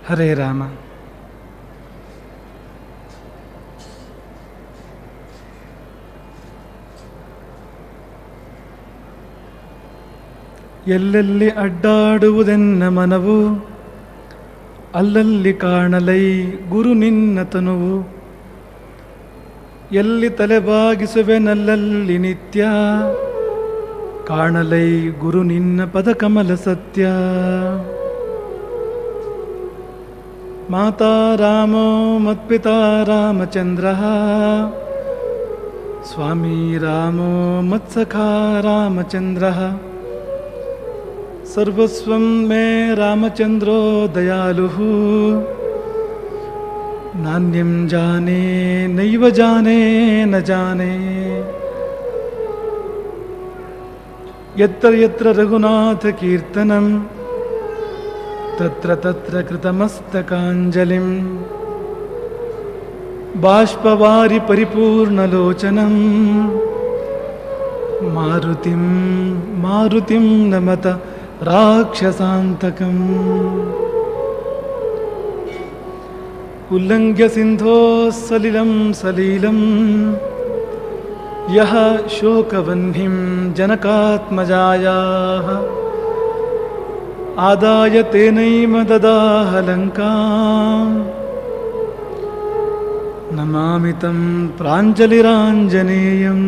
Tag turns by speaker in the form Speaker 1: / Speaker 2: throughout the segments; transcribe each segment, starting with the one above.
Speaker 1: ಹರೇ ರಾಮ. ಎಲ್ಲೆಲ್ಲಿ ಅಡ್ಡಾಡುವುದೆನ್ನ ಮನವು, ಅಲ್ಲಲ್ಲಿ ಕಾಣಲೈ ಗುರು ನಿನ್ನ ತನುವು. ಎಲ್ಲಿ ತಲೆಬಾಗಿಸುವೆನಲ್ಲಲ್ಲಿ ನಿತ್ಯ, ಕಾಣಲೈ ಗುರು ನಿನ್ನ ಪದ ಕಮಲ ಸತ್ಯ. ಮಾತಾ ರಾಮೋ ಮತ್ಪಿತಾ ರಾಮಚಂದ್ರ, ಸ್ವಾಮಿ ರಾಮೋ ಮತ್ಸಖಾ ರಾಮಚಂದ್ರ. ಸರ್ವಸ್ವಂ ಮೇ ರಾಮಚಂದ್ರೋ ದಯಾಲುಃ, ನಾನ್ಯಂ ಜಾನೇ ನೈವ ಜಾನೇ ನ ಜಾನೇ. ಯತ್ರ ಯತ್ರ ರಘುನಾಥ ಕೀರ್ತನಂ, ತತ್ರ ತತ್ರ ಕೃತಮಸ್ತಕಾಂಜಲಿಂ. ಬಾಷ್ಪವಾರಿ ಪರಿಪೂರ್ಣಲೋಚನಂ, ಮಾರುತಿಂ ಮಾರುತಿಂ ನಮತ ರಾಕ್ಷಸಾಂತಕಂ. ಉಲ್ಲಂಘ್ಯ ಸಿಂಧೋ ಸಲಿಲಂ ಸಲೀಲಂ, ಯಹ ಶೋಕವನ್ಹಿಂ ಜನಕಾತ್ಮಜಾಯಾಃ. ಆದಾಯ ತೇನೈವ ದದಾಹ ಲಂಕಾಂ, ನಮಾಮಿ ತಂ ಪ್ರಾಂಜಲಿರಾಂಜನೇಯಂ.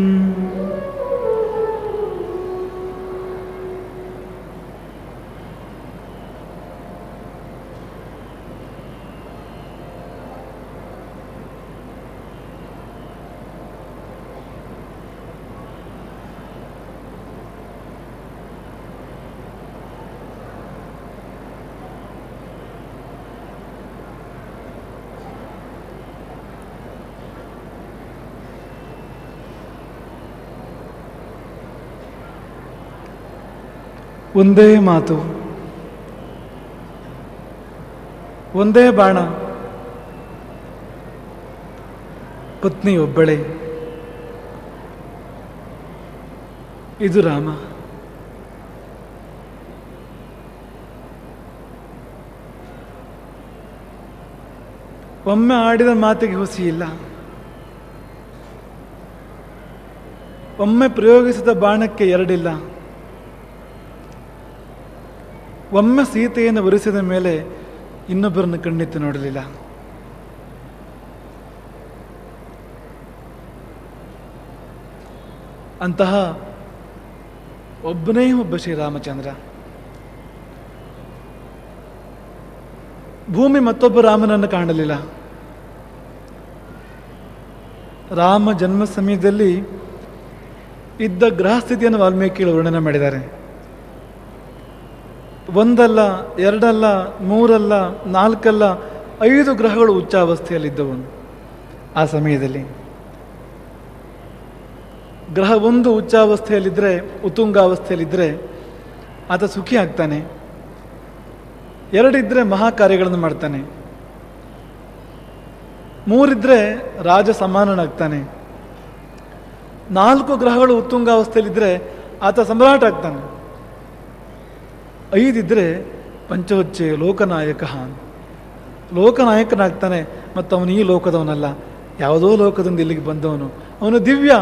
Speaker 1: ಒಂದೇ ಮಾತು, ಒಂದೇ ಬಾಣ, ಪತ್ನಿಯೊಬ್ಬಳೇ. ಇದು ರಾಮ. ಒಮ್ಮೆ ಆಡಿದ ಮಾತಿಗೆ ಹುಸಿ ಇಲ್ಲ, ಒಮ್ಮೆ ಪ್ರಯೋಗಿಸಿದ ಬಾಣಕ್ಕೆ ಎರಡಿಲ್ಲ. ಒಮ್ಮೆ ಸೀತೆಯನ್ನು ಒರೆಸಿದ ಮೇಲೆ ಇನ್ನೊಬ್ಬರನ್ನು ಕಣ್ಣೆತ್ತಿ ನೋಡಲಿಲ್ಲ. ಅಂತಹ ಒಬ್ಬನೇ ಒಬ್ಬ ಶ್ರೀರಾಮಚಂದ್ರ. ಭೂಮಿ ಮತ್ತೊಬ್ಬ ರಾಮನನ್ನು ಕಾಣಲಿಲ್ಲ. ರಾಮ ಜನ್ಮ ಸಮಯದಲ್ಲಿ ಇದ್ದ ಗ್ರಹಸ್ಥಿತಿಯನ್ನು ವಾಲ್ಮೀಕಿಗಳು ವರ್ಣನೆ ಮಾಡಿದ್ದಾರೆ. ಒಂದಲ್ಲ, ಎರಡಲ್ಲ, ಮೂರಲ್ಲ, ನಾಲ್ಕಲ್ಲ, 5 ಗ್ರಹಗಳು ಉಚ್ಚಾವಸ್ಥೆಯಲ್ಲಿದ್ದವು ಆ ಸಮಯದಲ್ಲಿ. ಗ್ರಹ 1 ಉಚ್ಚಾವಸ್ಥೆಯಲ್ಲಿದ್ದರೆ, ಉತ್ತುಂಗಾವಸ್ಥೆಯಲ್ಲಿದ್ದರೆ ಆತ ಸುಖಿ ಆಗ್ತಾನೆ. 2 ಇದ್ದರೆ ಮಹಾಕಾರ್ಯಗಳನ್ನು ಮಾಡ್ತಾನೆ. 3 ಇದ್ದರೆ ರಾಜ ಸಮಾನನಾಗ್ತಾನೆ. 4 ಗ್ರಹಗಳು ಉತ್ತುಂಗಾವಸ್ಥೆಯಲ್ಲಿದ್ದರೆ ಆತ ಸಮ್ರಾಟ ಆಗ್ತಾನೆ. 5 ಇದ್ದರೆ ಪಂಚವಚ್ಚೆ ಲೋಕನಾಯಕ, ಲೋಕನಾಯಕನಾಗ್ತಾನೆ. ಮತ್ತು ಅವನು ಈ ಲೋಕದವನಲ್ಲ, ಯಾವುದೋ ಲೋಕದಿಂದ ಇಲ್ಲಿಗೆ ಬಂದವನು. ಅವನು ದಿವ್ಯ,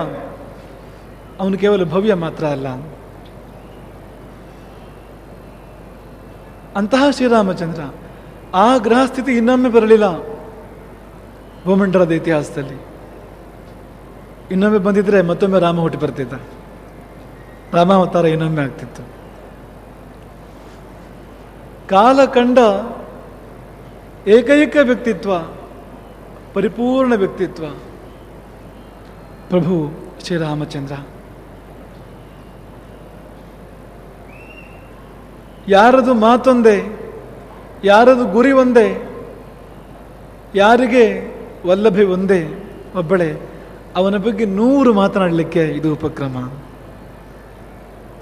Speaker 1: ಅವನು ಕೇವಲ ಭವ್ಯ ಮಾತ್ರ ಅಲ್ಲ. ಅಂತಹ ಶ್ರೀರಾಮಚಂದ್ರ ಆ ಗ್ರಹ ಸ್ಥಿತಿ ಇನ್ನೊಮ್ಮೆ ಬರಲಿಲ್ಲ ಭೂಮಂಡಲದ ಇತಿಹಾಸದಲ್ಲಿ. ಇನ್ನೊಮ್ಮೆ ಬಂದಿದ್ರೆ ಮತ್ತೊಮ್ಮೆ ರಾಮ ಹುಟ್ಟಿ ಬರ್ತಿದ್ದ, ರಾಮಾವತಾರ ಇನ್ನೊಮ್ಮೆ ಆಗ್ತಿತ್ತು. ಕಾಲ ಕಂಡ ಏಕೈಕ ವ್ಯಕ್ತಿತ್ವ, ಪರಿಪೂರ್ಣ ವ್ಯಕ್ತಿತ್ವ ಪ್ರಭು ಶ್ರೀರಾಮಚಂದ್ರ. ಯಾರದು ಮಾತೊಂದೇ, ಯಾರದು ಗುರಿ ಒಂದೇ, ಯಾರಿಗೆ ವಲ್ಲಭೆ ಒಂದೇ, ಒಬ್ಬಳೇ. ಅವನ ಬಗ್ಗೆ 100 ಮಾತನಾಡಲಿಕ್ಕೆ ಇದು ಉಪಕ್ರಮ,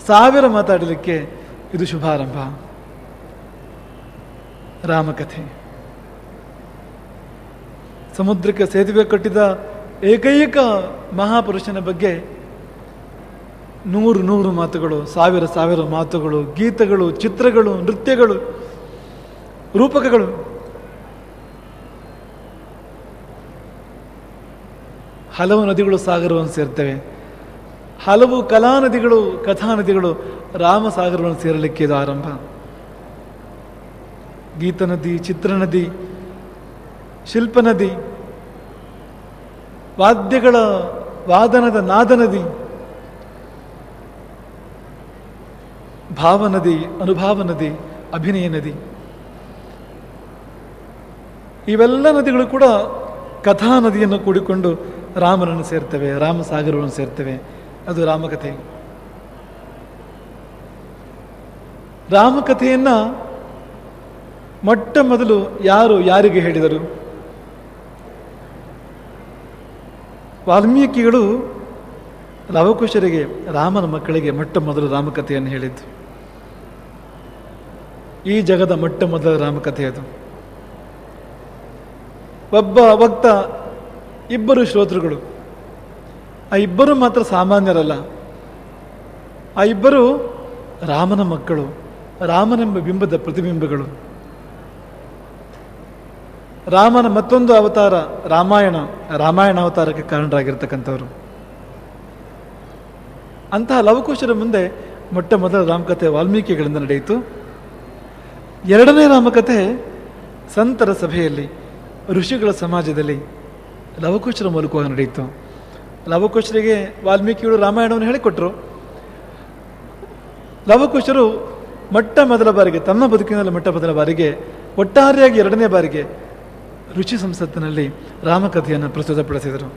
Speaker 1: 1000 ಮಾತಾಡಲಿಕ್ಕೆ ಇದು ಶುಭಾರಂಭ. ರಾಮಕಥೆ. ಸಮುದ್ರಕ್ಕೆ ಸೇತುವೆ ಕಟ್ಟಿದ ಏಕೈಕ ಮಹಾಪುರುಷನ ಬಗ್ಗೆ 100 ಮಾತುಗಳು, 1000 ಮಾತುಗಳು, ಗೀತಗಳು, ಚಿತ್ರಗಳು, ನೃತ್ಯಗಳು, ರೂಪಕಗಳು. ಹಲವು ನದಿಗಳು ಸಾಗರವನ್ನು ಸೇರ್ತವೆ. ಹಲವು ಕಲಾನದಿಗಳು, ಕಥಾನದಿಗಳು ರಾಮಸಾಗರವನ್ನು ಸೇರಲಿಕ್ಕೆ ಇದು ಆರಂಭ. ಗೀತನದಿ, ಚಿತ್ರನದಿ, ಶಿಲ್ಪನದಿ, ವಾದ್ಯಗಳ ವಾದನದ ನಾದನದಿ, ಭಾವನದಿ, ಅನುಭಾವ ನದಿ, ಅಭಿನಯ ನದಿ, ಇವೆಲ್ಲ ನದಿಗಳು ಕೂಡ ಕಥಾ ನದಿಯನ್ನು ಕೂಡಿಕೊಂಡು ರಾಮನನ್ನು ಸೇರ್ತವೆ, ರಾಮಸಾಗರವನ್ನು ಸೇರ್ತವೆ. ಅದು ರಾಮಕಥೆ. ರಾಮಕಥೆಯನ್ನ ಮೊಟ್ಟ ಮೊದಲು ಯಾರು ಯಾರಿಗೆ ಹೇಳಿದರು? ವಾಲ್ಮೀಕಿಗಳು ಲವಕುಶರಿಗೆ, ರಾಮನ ಮಕ್ಕಳಿಗೆ ಮೊಟ್ಟ ಮೊದಲು ರಾಮಕಥೆಯನ್ನು ಹೇಳಿದ್ದು. ಈ ಜಗದ ಮೊಟ್ಟ ಮೊದಲ ರಾಮಕಥೆ ಅದು. ಒಬ್ಬ ವಕ್ತ, ಇಬ್ಬರು ಶ್ರೋತೃಗಳು. ಆ ಇಬ್ಬರು ಮಾತ್ರ ಸಾಮಾನ್ಯರಲ್ಲ. ಆ ಇಬ್ಬರು ರಾಮನ ಮಕ್ಕಳು, ರಾಮನೆಂಬ ಬಿಂಬದ ಪ್ರತಿಬಿಂಬಗಳು. ರಾಮನ ಮತ್ತೊಂದು ಅವತಾರ ರಾಮಾಯಣ ಅವತಾರಕ್ಕೆ ಕಾರಣರಾಗಿರ್ತಕ್ಕಂಥವ್ರು. ಅಂತಹ ಲವಕುಶರ ಮುಂದೆ ಮೊಟ್ಟ ಮೊದಲ ರಾಮಕಥೆ ವಾಲ್ಮೀಕಿಗಳಿಂದ ನಡೆಯಿತು. ಎರಡನೇ ರಾಮಕಥೆ ಸಂತರ ಸಭೆಯಲ್ಲಿ, ಋಷಿಗಳ ಸಮಾಜದಲ್ಲಿ ಲವಕುಶರ ಮೂಲಕವಾಗಿ ನಡೆಯಿತು. ಲವಕುಶರಿಗೆ ವಾಲ್ಮೀಕಿಗಳು ರಾಮಾಯಣವನ್ನು ಹೇಳಿಕೊಟ್ರು. ಲವಕುಶರು ಮೊಟ್ಟ ಮೊದಲ ಬಾರಿಗೆ, ತಮ್ಮ ಬದುಕಿನಲ್ಲಿ ಮೊಟ್ಟ ಮೊದಲ ಬಾರಿಗೆ, ಒಟ್ಟಾರೆಯಾಗಿ ಎರಡನೇ ಬಾರಿಗೆ ಋಷಿ ಸಂಸತ್ತಿನಲ್ಲಿ ರಾಮಕಥೆಯನ್ನು ಪ್ರಸ್ತುತಪಡಿಸಿದರು.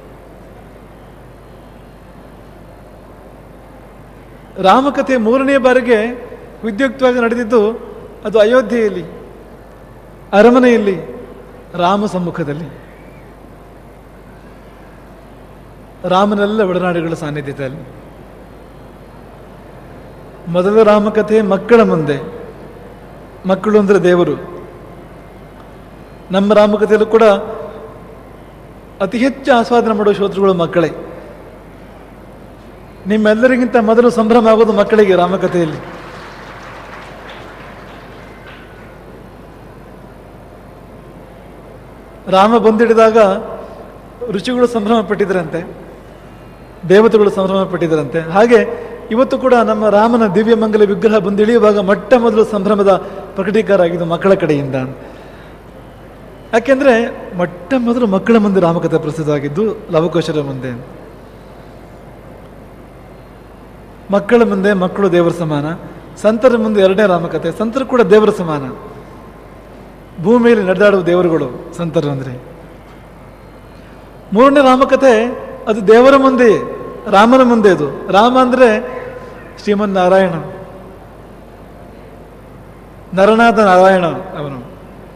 Speaker 1: ರಾಮಕಥೆ ಮೂರನೇ ಬಾರಿಗೆ ವಿದ್ಯುಕ್ತವಾಗಿ ನಡೆದಿದ್ದು ಅದು ಅಯೋಧ್ಯೆಯಲ್ಲಿ, ಅರಮನೆಯಲ್ಲಿ, ರಾಮ ಸಮ್ಮುಖದಲ್ಲಿ, ರಾಮನೆಲ್ಲ ಒಡನಾಡಿಗಳ ಸಾನ್ನಿಧ್ಯದಲ್ಲಿ. ಮೊದಲ ರಾಮಕಥೆ ಮಕ್ಕಳ ಮುಂದೆ. ಮಕ್ಕಳು ಅಂದರೆ ದೇವರು. ನಮ್ಮ ರಾಮಕಥೆಯಲ್ಲೂ ಕೂಡ ಅತಿ ಹೆಚ್ಚು ಆಸ್ವಾದನೆ ಮಾಡುವ ಶ್ರೋತೃಗಳು ಮಕ್ಕಳೇ. ನಿಮ್ಮೆಲ್ಲರಿಗಿಂತ ಮೊದಲು ಸಂಭ್ರಮ ಆಗೋದು ಮಕ್ಕಳಿಗೆ ರಾಮಕಥೆಯಲ್ಲಿ. ರಾಮ ಬಂದಿಡಿದಾಗ ಋಷಿಗಳು ಸಂಭ್ರಮ ಪಟ್ಟಿದ್ರಂತೆ, ದೇವತೆಗಳು ಸಂಭ್ರಮ ಪಟ್ಟಿದ್ರಂತೆ. ಹಾಗೆ ಇವತ್ತು ಕೂಡ ನಮ್ಮ ರಾಮನ ದಿವ್ಯ ಮಂಗಲ ವಿಗ್ರಹ ಬಂದಿಳಿಯುವಾಗ ಮೊಟ್ಟ ಮೊದಲು ಸಂಭ್ರಮದ ಪ್ರಕಟೀಕಾರ ಆಗಿದ್ದು ಮಕ್ಕಳ ಕಡೆಯಿಂದ. ಯಾಕೆಂದ್ರೆ ಮೊಟ್ಟ ಮೊದಲು ಮಕ್ಕಳ ಮುಂದೆ ರಾಮಕಥೆ ಪ್ರಸ್ತುತವಾಗಿದ್ದು ಲವಕುಶರ ಮುಂದೆ. ಮಕ್ಕಳ ಮುಂದೆ ಮಕ್ಕಳು ದೇವರ ಸಮಾನ. ಸಂತರ ಮುಂದೆ ಎರಡನೇ ರಾಮಕಥೆ. ಸಂತರು ಕೂಡ ದೇವರ ಸಮಾನ. ಭೂಮಿಯಲ್ಲಿ ನಡೆದಾಡುವ ದೇವರುಗಳು ಸಂತರು ಅಂದ್ರೆ. ಮೂರನೇ ರಾಮಕಥೆ ಅದು ದೇವರ ಮುಂದೆ, ರಾಮನ ಮುಂದೆ. ಅದು ರಾಮ ಅಂದ್ರೆ ಶ್ರೀಮನ್ನಾರಾಯಣ, ನರನಾದ ನಾರಾಯಣ ಅವನು,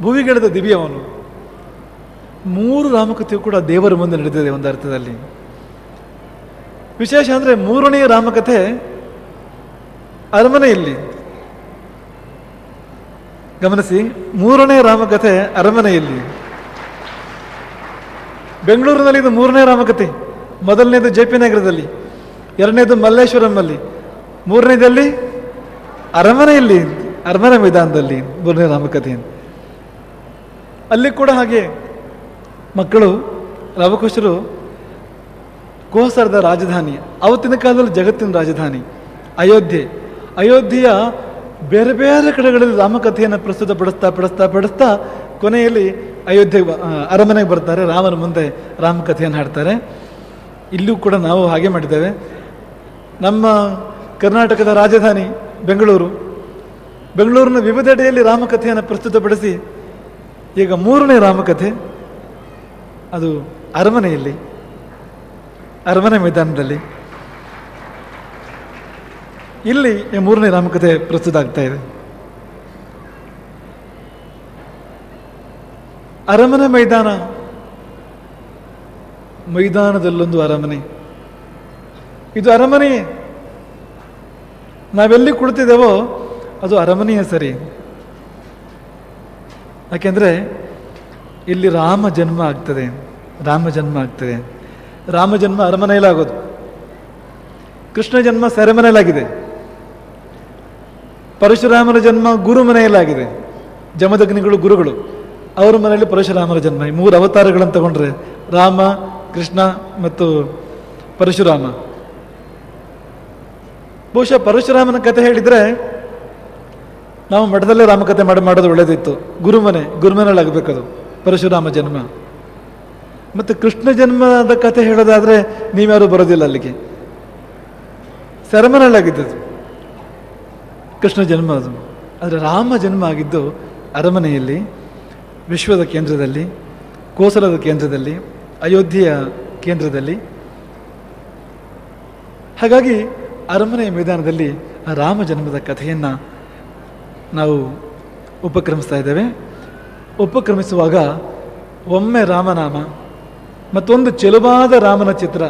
Speaker 1: ಭುವಿಗಿಳಿದ ದಿವ್ಯ ಅವನು. ಮೂರು ರಾಮಕಥೆಯು ಕೂಡ ದೇವರ ಮುಂದೆ ನಡೆದಿದೆ ಒಂದು ಅರ್ಥದಲ್ಲಿ. ವಿಶೇಷ ಅಂದ್ರೆ ಮೂರನೇ ರಾಮಕಥೆ ಅರಮನೆಯಲ್ಲಿ. ಗಮನಿಸಿ, ಮೂರನೇ ರಾಮಕಥೆ ಅರಮನೆಯಲ್ಲಿ. ಬೆಂಗಳೂರಿನಲ್ಲಿ ಇದು ಮೂರನೇ ರಾಮಕಥೆ. ಮೊದಲನೇದು JP ನಗರದಲ್ಲಿ, ಎರಡನೇದು ಮಲ್ಲೇಶ್ವರಂನಲ್ಲಿ, ಮೂರನೇದಲ್ಲಿ ಅರಮನೆಯಲ್ಲಿ, ಅರಮನೆ ಮೈದಾನದಲ್ಲಿ ಮೂರನೇ ರಾಮಕಥೆ. ಅಲ್ಲಿ ಕೂಡ ಹಾಗೆ ಮಕ್ಕಳು, ಲವಕುಶರು ಕೋಸರದ ರಾಜಧಾನಿ, ಅವತ್ತಿನ ಕಾಲದಲ್ಲಿ ಜಗತ್ತಿನ ರಾಜಧಾನಿ ಅಯೋಧ್ಯೆಯ ಬೇರೆ ಬೇರೆ ಕಡೆಗಳಲ್ಲಿ ರಾಮಕಥೆಯನ್ನು ಪಡಿಸ್ತಾ ಕೊನೆಯಲ್ಲಿ ಅಯೋಧ್ಯೆ ಅರಮನೆಗೆ ಬರ್ತಾರೆ. ರಾಮನ ಮುಂದೆ ರಾಮಕಥೆಯನ್ನು ಹಾಡ್ತಾರೆ. ಇಲ್ಲೂ ಕೂಡ ನಾವು ಹಾಗೆ ಮಾಡಿದ್ದೇವೆ. ನಮ್ಮ ಕರ್ನಾಟಕದ ರಾಜಧಾನಿ ಬೆಂಗಳೂರಿನ ವಿವಿಧೆಡೆಯಲ್ಲಿ ರಾಮಕಥೆಯನ್ನು ಪ್ರಸ್ತುತಪಡಿಸಿ ಈಗ ಮೂರನೇ ರಾಮಕಥೆ ಅದು ಅರಮನೆಯಲ್ಲಿ, ಅರಮನೆ ಮೈದಾನದಲ್ಲಿ. ಇಲ್ಲಿ ಮೂರನೇ ರಾಮಕಥೆ ಪ್ರಸ್ತುತ ಆಗ್ತಾ ಇದೆ. ಅರಮನೆ ಮೈದಾನದಲ್ಲೊಂದು ಅರಮನೆ. ಇದು ಅರಮನೆಯೇ. ನಾವೆಲ್ಲಿ ಕುಳಿತಿದ್ದೇವೋ ಅದು ಅರಮನೆಯೇ ಸರಿ. ಯಾಕೆಂದ್ರೆ ಇಲ್ಲಿ ರಾಮ ಜನ್ಮ ಆಗ್ತದೆ. ರಾಮ ಜನ್ಮ ಅರಮನೆಯಲ್ಲಾಗೋದು. ಕೃಷ್ಣ ಜನ್ಮ ಸೆರೆಮನೆಯಲ್ಲಾಗಿದೆ. ಪರಶುರಾಮನ ಜನ್ಮ ಗುರು ಮನೆಯಲ್ಲಾಗಿದೆ. ಜಮದಗ್ನಿಗಳು ಗುರುಗಳು, ಅವರ ಮನೆಯಲ್ಲಿ ಪರಶುರಾಮನ ಜನ್ಮ. ಈ ಮೂರು ಅವತಾರಗಳನ್ನು ತಗೊಂಡ್ರೆ ರಾಮ, ಕೃಷ್ಣ ಮತ್ತು ಪರಶುರಾಮ. ಬಹುಶಃ ಪರಶುರಾಮನ ಕಥೆ ಹೇಳಿದರೆ ನಾವು ಮಠದಲ್ಲೇ ರಾಮಕಥೆ ಮಾಡೋದು ಒಳ್ಳೇದಿತ್ತು. ಗುರುಮನೆಗಳಾಗಬೇಕದು ಪರಶುರಾಮ ಜನ್ಮ. ಮತ್ತು ಕೃಷ್ಣ ಜನ್ಮದ ಕಥೆ ಹೇಳೋದಾದರೆ ನೀವ್ಯಾರು ಬರೋದಿಲ್ಲ ಅಲ್ಲಿಗೆ. ಸೆರೆಮನೆಯಲ್ಲಾಗಿದ್ದದು ಕೃಷ್ಣ ಜನ್ಮ ಅದು. ಆದರೆ ರಾಮ ಜನ್ಮ ಆಗಿದ್ದು ಅರಮನೆಯಲ್ಲಿ, ವಿಶ್ವದ ಕೇಂದ್ರದಲ್ಲಿ, ಕೋಸಲದ ಕೇಂದ್ರದಲ್ಲಿ, ಅಯೋಧ್ಯೆಯ ಕೇಂದ್ರದಲ್ಲಿ. ಹಾಗಾಗಿ ಅರಮನೆಯ ಮೈದಾನದಲ್ಲಿ ಆ ರಾಮ ಜನ್ಮದ ಕಥೆಯನ್ನು ನಾವು ಉಪಕ್ರಮಿಸ್ತಾ ಇದ್ದೇವೆ. ಉಪಕ್ರಮಿಸುವಾಗ ಒಮ್ಮೆ ರಾಮನಾಮ ಮತ್ತೊಂದು ಚೆಲುವಾದ ರಾಮನ ಚಿತ್ರ,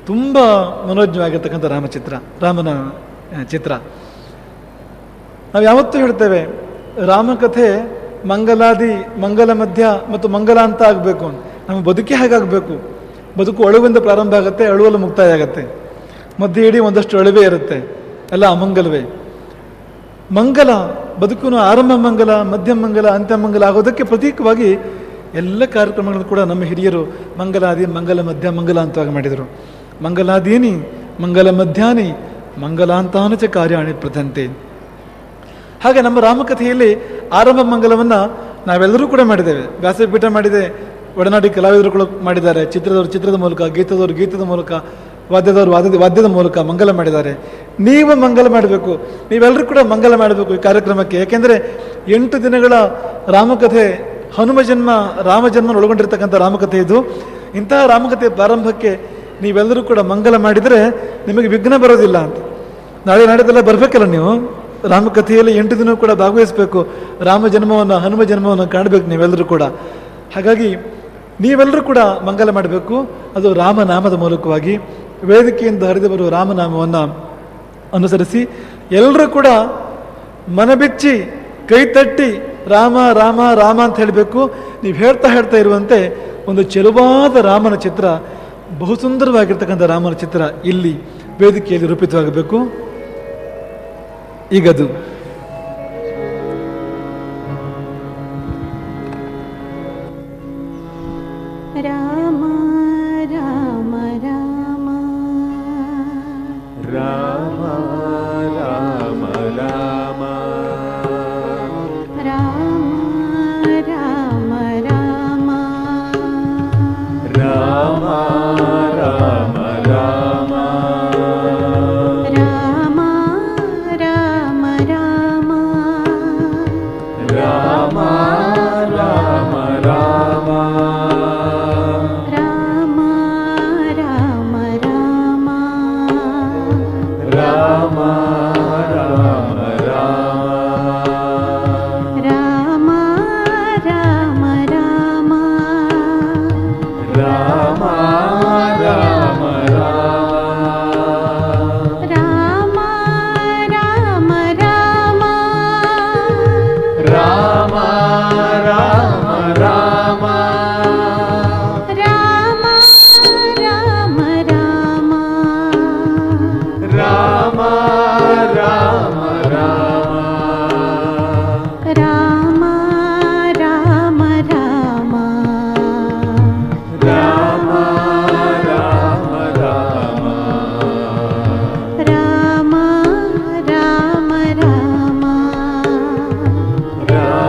Speaker 1: ತುಂಬ ಮನೋಜ್ಞವಾಗಿರ್ತಕ್ಕಂಥ ರಾಮನ ಚಿತ್ರ. ನಾವು ಯಾವತ್ತೂ ಹೇಳ್ತೇವೆ ರಾಮಕಥೆ ಮಂಗಲಾದಿ, ಮಂಗಲ ಮಧ್ಯ ಮತ್ತು ಮಂಗಲ ಅಂತ ಆಗಬೇಕು. ನಮ್ಮ ಬದುಕೇ ಹಾಗಾಗಬೇಕು. ಬದುಕು ಅಳುವಿಂದ ಪ್ರಾರಂಭ ಆಗುತ್ತೆ, ಅಳುವಲ್ಲಿ ಮುಕ್ತಾಯ ಆಗುತ್ತೆ. ಮಧ್ಯೆ ಇಡೀ ಒಂದಷ್ಟು ಅಳುವೇ ಇರುತ್ತೆ, ಎಲ್ಲ ಅಮಂಗಲವೇ. ಮಂಗಲ ಬದುಕಿನ ಆರಂಭ ಮಂಗಲ, ಮಧ್ಯ ಮಂಗಲ, ಅಂತ್ಯ ಮಂಗಲ ಆಗೋದಕ್ಕೆ ಪ್ರತೀಕವಾಗಿ ಎಲ್ಲ ಕಾರ್ಯಕ್ರಮಗಳನ್ನು ಕೂಡ ನಮ್ಮ ಹಿರಿಯರು ಮಂಗಲಾದಿ, ಮಂಗಲ ಮಧ್ಯ, ಮಂಗಲ ಅಂತವಾಗಿ ಮಾಡಿದರು. ಮಂಗಲಾದೀನಿ ಮಂಗಲ ಮಧ್ಯಾನಿ ಮಂಗಲಾಂತಾನು ಚ ಕಾರ್ಯಾಣಿ ಪ್ರದಂತೆ. ಹಾಗೆ ನಮ್ಮ ರಾಮಕಥೆಯಲ್ಲಿ ಆರಂಭ ಮಂಗಲವನ್ನು ನಾವೆಲ್ಲರೂ ಕೂಡ ಮಾಡಿದ್ದೇವೆ. ವ್ಯಾಸಪೀಠ ಮಾಡಿದೆ, ಒಡನಾಡಿ ಕಲಾವಿದರು ಕೂಡ ಮಾಡಿದ್ದಾರೆ. ಚಿತ್ರದ ಮೂಲಕ, ಗೀತದ ಮೂಲಕ, ವಾದ್ಯದ ಮೂಲಕ ಮಂಗಲ ಮಾಡಿದ್ದಾರೆ. ನೀವು ಮಂಗಲ ಮಾಡಬೇಕು, ನೀವೆಲ್ಲರೂ ಕೂಡ ಮಂಗಲ ಮಾಡಬೇಕು ಈ ಕಾರ್ಯಕ್ರಮಕ್ಕೆ. ಯಾಕೆಂದರೆ 8 ದಿನಗಳ ರಾಮಕಥೆ, ಹನುಮ ಜನ್ಮ, ರಾಮ ಜನ್ಮ ಒಳಗೊಂಡಿರ್ತಕ್ಕಂಥ ರಾಮಕಥೆ ಇದು. ಇಂತಹ ರಾಮಕಥೆ ಪ್ರಾರಂಭಕ್ಕೆ ನೀವೆಲ್ಲರೂ ಕೂಡ ಮಂಗಲ ಮಾಡಿದರೆ ನಿಮಗೆ ವಿಘ್ನ ಬರೋದಿಲ್ಲ ಅಂತ. ನಾಳೆದೆಲ್ಲ ಬರಬೇಕಲ್ಲ ನೀವು ರಾಮಕಥೆಯಲ್ಲಿ 8 ದಿನ ಕೂಡ ಭಾಗವಹಿಸಬೇಕು. ರಾಮ ಜನ್ಮವನ್ನು, ಹನುಮ ಜನ್ಮವನ್ನು ಕಾಣಬೇಕು ನೀವೆಲ್ಲರೂ ಕೂಡ. ಹಾಗಾಗಿ ನೀವೆಲ್ಲರೂ ಕೂಡ ಮಂಗಲ ಮಾಡಬೇಕು. ಅದು ರಾಮನಾಮದ ಮೂಲಕವಾಗಿ ವೇದಿಕೆಯಿಂದ ಹರಿದು ಬರುವ ರಾಮನಾಮವನ್ನು ಅನುಸರಿಸಿ ಎಲ್ಲರೂ ಕೂಡ ಮನಬಿಚ್ಚಿ ಕೈ ತಟ್ಟಿ ರಾಮ ರಾಮ ರಾಮ ಅಂತ ಹೇಳಬೇಕು. ನೀವು ಹೇಳ್ತಾ ಇರುವಂತೆ ಒಂದು ಚೆಲುವಾದ ರಾಮನ ಚಿತ್ರ, ಬಹು ಸುಂದರವಾಗಿರ್ತಕ್ಕಂಥ ರಾಮನ ಚಿತ್ರ ಇಲ್ಲಿ ವೇದಿಕೆಯಲ್ಲಿ ರೂಪಿತವಾಗಬೇಕು. ಈಗದು
Speaker 2: ರಾಮ ರಾಮ ರಾಮ ರಾಮ ರಾಮ ರಾಮ ರಾಮ ರಾಮ ರಾಮ ರಾಮ ರಾಮ ರಾಮ ರಾಮ ರಾಮ ರಾಮ ರಾಮ ರಾಮ ರಾಮ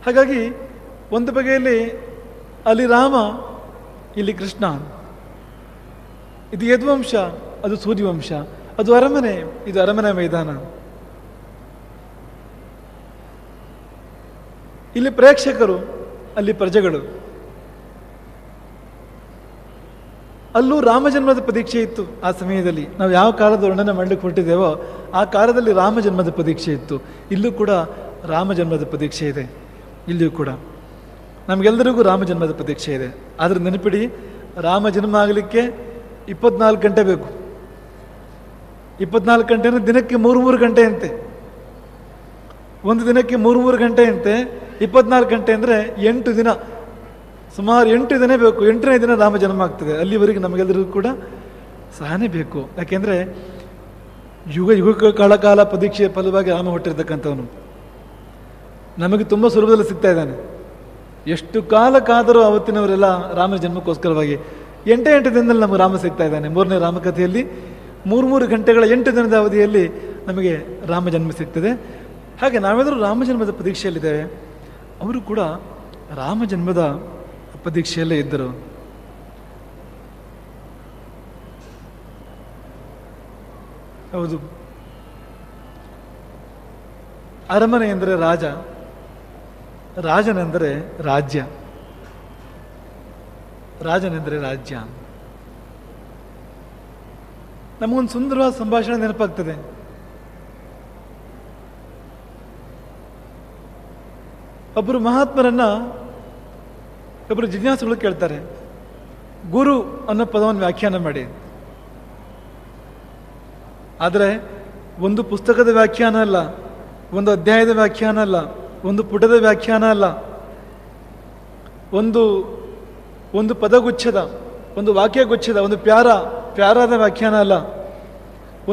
Speaker 1: ಹಾಗಾಗಿ ಒಂದು ಬಗೆಯಲ್ಲಿ ಅಲ್ಲಿ ರಾಮ, ಇಲ್ಲಿ ಕೃಷ್ಣ. ಇದು ಯದುವಂಶ, ಅದು ಸೂರ್ಯವಂಶ. ಅದು ಅರಮನೆ, ಇದು ಅರಮನೆ ಮೈದಾನ. ಇಲ್ಲಿ ಪ್ರೇಕ್ಷಕರು, ಅಲ್ಲಿ ಪ್ರಜೆಗಳು. ಅಲ್ಲೂ ರಾಮಜನ್ಮದ ಪ್ರತೀಕ್ಷೆ ಇತ್ತು. ಆ ಸಮಯದಲ್ಲಿ ನಾವು ಯಾವ ಕಾಲದ ವರ್ಣನೆ ಮಾಡಲಿಕ್ಕೆ ಹೊರಟಿದ್ದೇವೋ ಆ ಕಾಲದಲ್ಲಿ ರಾಮಜನ್ಮದ ಪ್ರತೀಕ್ಷೆ ಇತ್ತು. ಇಲ್ಲೂ ಕೂಡ ರಾಮಜನ್ಮದ ಪ್ರತೀಕ್ಷೆ ಇದೆ. ಇಲ್ಲಿಯೂ ಕೂಡ ನಮಗೆಲ್ಲರಿಗೂ ರಾಮಜನ್ಮದ ಪ್ರತೀಕ್ಷೆ ಇದೆ. ಆದರೆ ನೆನಪಿಡಿ, ರಾಮಜನ್ಮ ಆಗಲಿಕ್ಕೆ 24 ಗಂಟೆ ಬೇಕು. 24 ಗಂಟೆ ಅಂದರೆ ದಿನಕ್ಕೆ 3 ಗಂಟೆ ಅಂತೆ. ಒಂದು ದಿನಕ್ಕೆ 3 ಗಂಟೆ ಅಂತೆ. 24 ಗಂಟೆ ಅಂದರೆ 8 ದಿನ, ಸುಮಾರು 8 ದಿನ ಬೇಕು. 8ನೇ ದಿನ ರಾಮ ಜನ್ಮ ಆಗ್ತದೆ. ಅಲ್ಲಿವರೆಗೆ ನಮಗೆಲ್ಲರಿಗೂ ಕೂಡ ಸಹನೆ ಬೇಕು. ಯಾಕೆಂದರೆ ಯುಗ ಕಾಲ ಪ್ರತೀಕ್ಷೆಯ ಫಲವಾಗಿ ರಾಮ ಹುಟ್ಟಿರ್ತಕ್ಕಂಥವನು ನಮಗೆ ತುಂಬ ಸುಲಭದಲ್ಲಿ ಸಿಗ್ತಾ ಇದ್ದಾನೆ. ಎಷ್ಟು ಕಾಲಕ್ಕಾದರೂ ಅವತ್ತಿನವರೆಲ್ಲ ರಾಮನ ಜನ್ಮಕ್ಕೋಸ್ಕರವಾಗಿ 8 ದಿನದಲ್ಲಿ ನಮಗೆ ರಾಮ ಸಿಗ್ತಾ ಇದ್ದಾನೆ. 3ನೇ ರಾಮಕಥೆಯಲ್ಲಿ 3 ಗಂಟೆಗಳ 8 ದಿನದ ಅವಧಿಯಲ್ಲಿ ನಮಗೆ ರಾಮ ಜನ್ಮ ಸಿಗ್ತದೆ. ಹಾಗೆ ನಾವೆಲ್ಲರೂ ರಾಮಜನ್ಮದ ಪ್ರತೀಕ್ಷೆಯಲ್ಲಿದ್ದೇವೆ. ಅವರು ಕೂಡ ರಾಮಜನ್ಮದ ಪ್ರತೀಕ್ಷೆಯಲ್ಲೇ ಇದ್ದರು. ಹೌದು, ಅರಮನೆ ಎಂದರೆ ರಾಜ, ರಾಜನೆಂದರೆ ರಾಜ್ಯ. ರಾಜನೆಂದರೆ ರಾಜ್ಯ. ನಮಗೊಂದು ಸುಂದರವಾದ ಸಂಭಾಷಣೆ ನೆನಪಾಗ್ತದೆ. ಒಬ್ಬರು ಮಹಾತ್ಮರನ್ನ ಒಬ್ಬರು ಜಿಜ್ಞಾಸುಗಳು ಕೇಳ್ತಾರೆ, ಗುರು ಅನ್ನೋ ಪದವನ್ನು ವ್ಯಾಖ್ಯಾನ ಮಾಡಿ. ಆದರೆ ಒಂದು ಪುಸ್ತಕದ ವ್ಯಾಖ್ಯಾನ ಅಲ್ಲ, ಒಂದು ಅಧ್ಯಾಯದ ವ್ಯಾಖ್ಯಾನ ಅಲ್ಲ, ಒಂದು ಪುಟದ ವ್ಯಾಖ್ಯಾನ ಅಲ್ಲ, ಒಂದು ಪದಗುಚ್ಛದ, ಒಂದು ವಾಕ್ಯಗುಚ್ಛದ, ಒಂದು ಪ್ಯಾರಾದ ವ್ಯಾಖ್ಯಾನ ಅಲ್ಲ,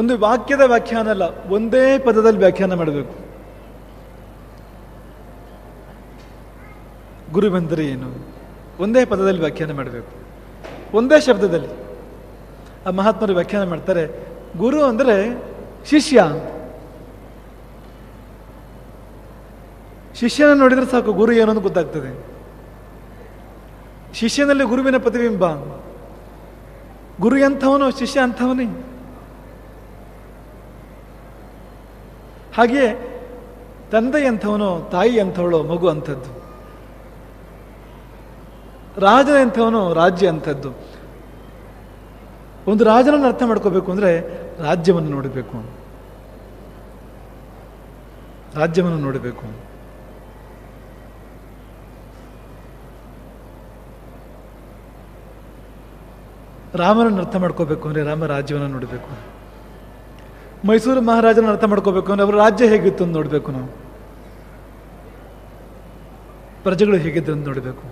Speaker 1: ಒಂದು ವಾಕ್ಯದ ವ್ಯಾಖ್ಯಾನ ಅಲ್ಲ, ಒಂದೇ ಪದದಲ್ಲಿ ವ್ಯಾಖ್ಯಾನ ಮಾಡಬೇಕು. ಗುರುವೆಂದರೆ ಏನು? ಒಂದೇ ಪದದಲ್ಲಿ ವ್ಯಾಖ್ಯಾನ ಮಾಡಬೇಕು, ಒಂದೇ ಶಬ್ದದಲ್ಲಿ. ಆ ಮಹಾತ್ಮರು ವ್ಯಾಖ್ಯಾನ ಮಾಡ್ತಾರೆ, ಗುರು ಅಂದರೆ ಶಿಷ್ಯ. ಶಿಷ್ಯನ ನೋಡಿದ್ರೆ ಸಾಕು ಗುರು ಏನು ಅಂತ ಗೊತ್ತಾಗ್ತದೆ. ಶಿಷ್ಯನಲ್ಲಿ ಗುರುವಿನ ಪ್ರತಿಬಿಂಬ. ಗುರು ಎಂಥವನು, ಶಿಷ್ಯ ಅಂಥವನೇ. ಹಾಗೆಯೇ ತಂದೆ ಎಂಥವನೋ, ತಾಯಿ ಅಂಥವಳೋ, ಮಗು ಅಂಥದ್ದು. ರಾಜ ಎಂಥವನೋ, ರಾಜ್ಯ ಅಂಥದ್ದು. ಒಂದು ರಾಜನನ್ನು ಅರ್ಥ ಮಾಡ್ಕೋಬೇಕು ಅಂದರೆ ರಾಜ್ಯವನ್ನು ನೋಡಬೇಕು, ರಾಜ್ಯವನ್ನು ನೋಡಬೇಕು. ರಾಮನನ್ನು ಅರ್ಥ ಮಾಡ್ಕೋಬೇಕು ಅಂದರೆ ರಾಮ ರಾಜ್ಯವನ್ನು ನೋಡಬೇಕು. ಮೈಸೂರು ಮಹಾರಾಜನ ಅರ್ಥ ಮಾಡ್ಕೋಬೇಕು ಅಂದರೆ ಅವರ ರಾಜ್ಯ ಹೇಗಿತ್ತು ಅಂತ ನೋಡಬೇಕು. ನಾವು ಪ್ರಜೆಗಳು ಹೇಗಿದ್ರು ಅಂತ ನೋಡಬೇಕು.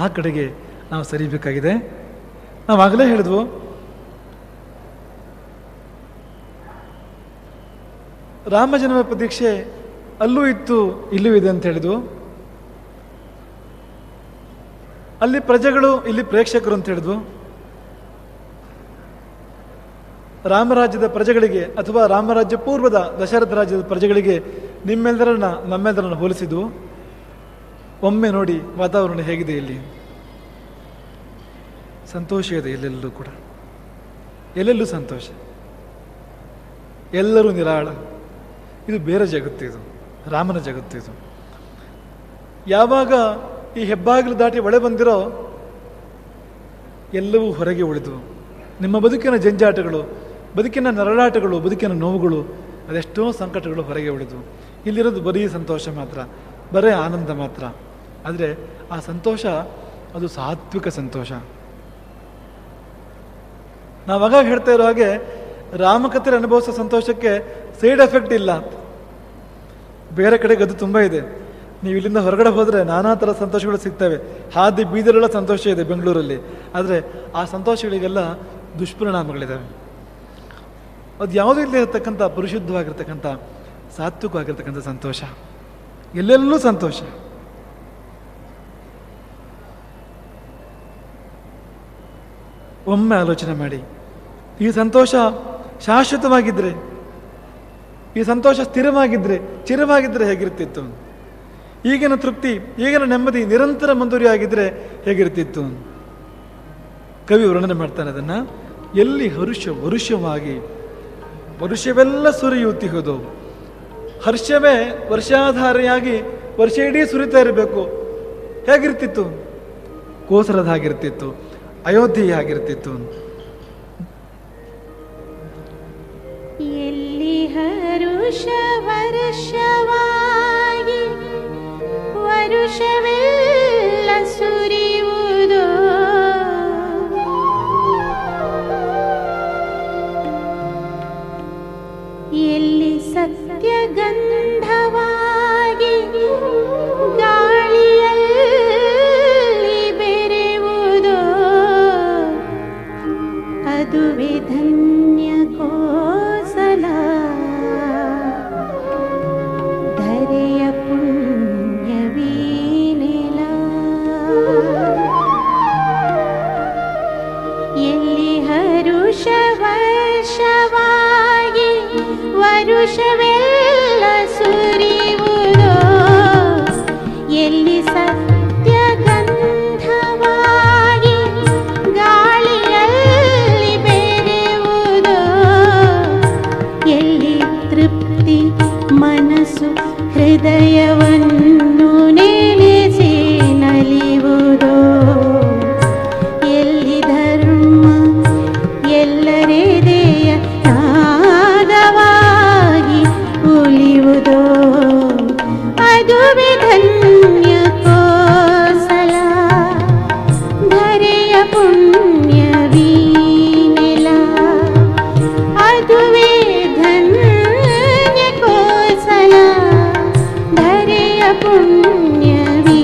Speaker 1: ಆ ಕಡೆಗೆ ನಾವು ಸರಿಬೇಕಾಗಿದೆ. ನಾವಾಗಲೇ ಹೇಳಿದ್ವು, ರಾಮಜನ್ಮ ಪ್ರತೀಕ್ಷೆ ಅಲ್ಲೂ ಇತ್ತು, ಇಲ್ಲೂ ಇದೆ ಅಂತ ಹೇಳಿದ್ವು. ಅಲ್ಲಿ ಪ್ರಜೆಗಳು, ಇಲ್ಲಿ ಪ್ರೇಕ್ಷಕರು ಅಂತ ಹೇಳಿದ್ವು. ರಾಮರಾಜ್ಯದ ಪ್ರಜೆಗಳಿಗೆ ಅಥವಾ ರಾಮರಾಜ್ಯ ಪೂರ್ವದ ದಶರಥ ರಾಜ್ಯದ ಪ್ರಜೆಗಳಿಗೆ ನಮ್ಮೆಲ್ಲರನ್ನ ಹೋಲಿಸಿದ್ವು. ಒಮ್ಮೆ ನೋಡಿ ವಾತಾವರಣ ಹೇಗಿದೆ. ಇಲ್ಲಿ ಸಂತೋಷ ಇದೆ, ಎಲ್ಲೆಲ್ಲೂ ಕೂಡ, ಎಲ್ಲೆಲ್ಲೂ ಸಂತೋಷ, ಎಲ್ಲರೂ ನಿರಾಳ. ಇದು ಬೇರೆ ಜಗತ್ತು, ಇದು ರಾಮನ ಜಗತ್ತು. ಇದು ಯಾವಾಗ ಈ ಹೆಬ್ಬಾಗಿಲು ದಾಟಿ ಒಳೆ ಬಂದಿರೋ ಎಲ್ಲವೂ ಹೊರಗೆ ಉಳಿದು ನಿಮ್ಮ ಬದುಕಿನ ಜಂಜಾಟಗಳು, ಬದುಕಿನ ನರಳಾಟಗಳು, ಬದುಕಿನ ನೋವುಗಳು, ಅದೆಷ್ಟೋ ಸಂಕಟಗಳು ಹೊರಗೆ ಉಳಿದು ಇಲ್ಲಿರೋದು ಬರೀ ಸಂತೋಷ ಮಾತ್ರ, ಬರೀ ಆನಂದ ಮಾತ್ರ. ಆದರೆ ಆ ಸಂತೋಷ ಅದು ಸಾತ್ವಿಕ ಸಂತೋಷ. ನಾವಾಗ ಹೇಳ್ತಾ ಇರೋ ಹಾಗೆ ರಾಮಕಥೆ ಅನುಭವಿಸೋ ಸಂತೋಷಕ್ಕೆ ಸೈಡ್ ಎಫೆಕ್ಟ್ ಇಲ್ಲ. ಬೇರೆ ಕಡೆಗೆ ಅದು ತುಂಬ ಇದೆ. ನೀವು ಇಲ್ಲಿಂದ ಹೊರಗಡೆ ಹೋದರೆ ನಾನಾ ಥರ ಸಂತೋಷಗಳು ಸಿಗ್ತವೆ. ಹಾದಿ ಬೀದಿರೆಲ್ಲ ಸಂತೋಷ ಇದೆ ಬೆಂಗಳೂರಲ್ಲಿ. ಆದರೆ ಆ ಸಂತೋಷಗಳಿಗೆಲ್ಲ ದುಷ್ಪರಿಣಾಮಗಳಿದ್ದಾವೆ. ಅದು ಯಾವುದೂ ಇಲ್ಲದೆ ಇರತಕ್ಕಂಥ ಪರಿಶುದ್ಧವಾಗಿರ್ತಕ್ಕಂಥ ಸಾತ್ವಿಕವಾಗಿರ್ತಕ್ಕಂಥ ಸಂತೋಷ, ಎಲ್ಲೆಲ್ಲೂ ಸಂತೋಷ. ಒಮ್ಮೆ ಆಲೋಚನೆ ಮಾಡಿ, ಈ ಸಂತೋಷ ಶಾಶ್ವತವಾಗಿದ್ದರೆ, ಈ ಸಂತೋಷ ಸ್ಥಿರವಾಗಿದ್ದರೆ, ಚಿರವಾಗಿದ್ದರೆ ಹೇಗಿರ್ತಿತ್ತು? ಈಗಿನ ತೃಪ್ತಿ, ಈಗಿನ ನೆಮ್ಮದಿ ನಿರಂತರ ಮುಂದುವರಿಯಾಗಿದ್ದರೆ ಹೇಗಿರ್ತಿತ್ತು? ಕವಿ ವರ್ಣನೆ ಮಾಡ್ತಾನೆ ಅದನ್ನು. ಎಲ್ಲಿ ಹರುಷ ವರುಷವಾಗಿ ವರುಷವೆಲ್ಲ ಸುರಿಯುತ್ತಿಹುದು, ಹರ್ಷವೇ ವರ್ಷಾಧಾರೆಯಾಗಿ ವರ್ಷ ಇಡೀ ಸುರಿತಾ ಇರಬೇಕು. ಹೇಗಿರ್ತಿತ್ತು? ಕೋಸಲದ ಹಾಗಿರ್ತಿತ್ತು, ಅಯೋಧ್ಯೆ ಆಗಿರ್ತಿತ್ತು.
Speaker 2: ಎಲ್ಲಿ ಹರುಷ ವರ್ಷವಾಗಿ ವರುಷವೆಲ್ಲ ಸುರಿಯುವುದೋ, ಎಲ್ಲಿ ಸತ್ಯ ಗಂಧವಾಗಿ ಗಾಳಿಯಲ್ಲಿ ಬೆರೆಯುವುದೋ, ಅದುವೇ ಧನ್ಯ ಕೋಸಲ, ಧರೆಯ ಪುಣ್ಯವೀನೆಲ. ಎಲ್ಲಿ ಹರುಷ ವರ್ಷವಾಗಿ ವರುಷವೆಲ್ಲ ಸುರಿಯುವುದೋ, ಎಲ್ಲಿ ಸತ್ಯ ಗಂಧವಾಗಿ ಗಾಳಿಯಲ್ಲಿ ಬೆರೆಯುವುದೋ, ಎಲ್ಲಿ ತೃಪ್ತಿ ಮನಸ್ಸು ಹೃದಯವನ್ನು ನೆಲೆಸಿ ನಲಿಯುವುದೋ, ಎಲ್ಲಿ ಧರ್ಮ ಎಲ್ಲರೆದೆಯ ನಾದವಾಗಿ ಉಳಿಯುವುದೋ, ಅದುವೇ ಧನ್ಯ ಕೋಸಲ, ಧರೆಯ ಪುಣ್ಯವೀನೆಲ. ಅದುವೇ ಧನ್ಯ ಕೋಸಲ, ಧರೆಯ ಪುಣ್ಯವೀನೆಲ.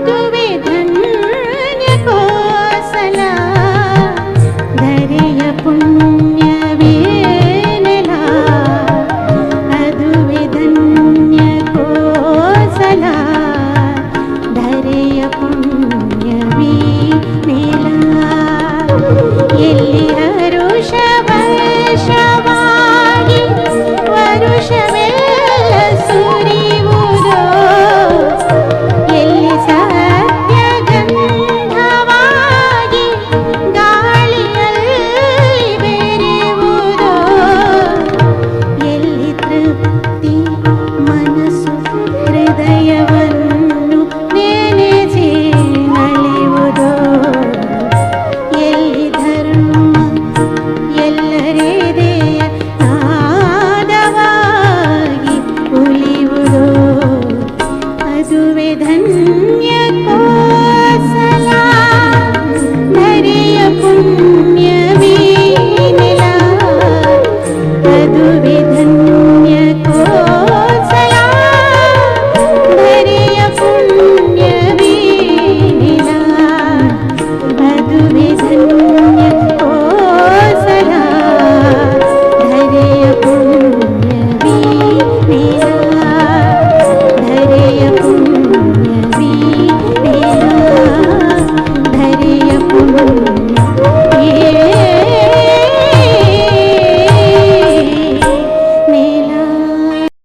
Speaker 2: ಅದುವೆ ಧನ್ಯ ಕೋಸಲ ಧರೆಯ ಪುಣ್ಯವೇನೆಲ ಅದುವೆ ಧನ್ಯ ಕೋಸಲ ಧರೆಯ ಪುಣ್ಯ